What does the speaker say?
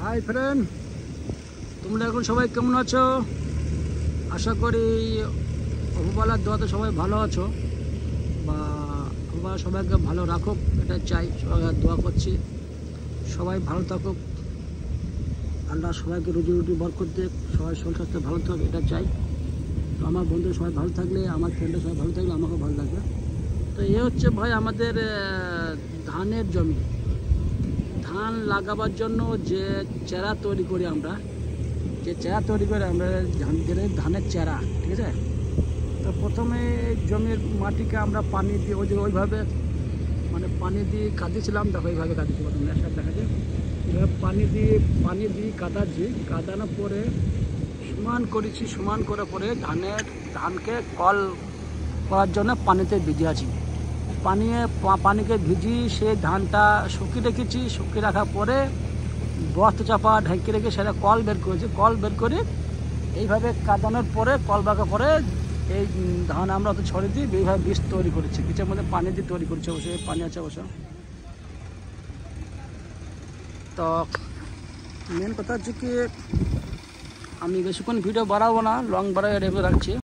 Hi friend, তোমরা এখন সবাই কেমন আছো? আশা করি অপুবালার দোয়াতে সবাই ভালো আছো, বা অপুবালা সবাইকে ভালো রাখুক, এটা চাই। সবাই দোয়া করছি, সবাই ভালো থাকুক, আল্লাহ সবাইকে রুজি রুটি বরকত দেখ, সবাই শরীর স্বাস্থ্য ভালো থাকুক, এটা চাই। তো আমার বন্ধু সবাই ভালো থাকলে, আমার ফ্রেন্ডরা সবাই ভালো থাকলে আমাকেও ভালো লাগবে। তো এ হচ্ছে ভাই আমাদের ধানের জমি। ধান লাগাবার জন্য যে চারা তৈরি করি আমরা, ধানের চারা, ঠিক আছে। তো প্রথমে জমির মাটিকে আমরা পানি দিয়ে ওইভাবে মানে পানি দিয়ে কাঁদিয়েছিলাম। দেখো এইভাবে কাঁদিয়েছি, প্রথমে একটা দেখা যায় এইভাবে পানি দিয়ে কাটাচ্ছি। কাটানোর পরে সমান করেছি, সমান করার পরে ধানকে কল করার জন্য পানিতে ভিজে আছি। পানিকে ভিজি সেই ধানটা শুকিয়ে রেখেছি। শুকিয়ে রাখার পরে বস্তা চাপা ঢেকে রেখে সেটা কল বের করেছি। কল বের করে এইভাবে কাটানোর পরে কল বাঁকা পরে এই ধান আমরা তো ছড়িয়ে দিই, এইভাবে বীজ তৈরি করেছি। বীজের মধ্যে পানি দিয়ে তৈরি করেছি, অবশ্যই পানি আছে অবশ্য। তো মেন কথা হচ্ছে কি, আমি বেশিক্ষণ ভিডিও বাড়াবো না, লং বাড়াই রাখছি।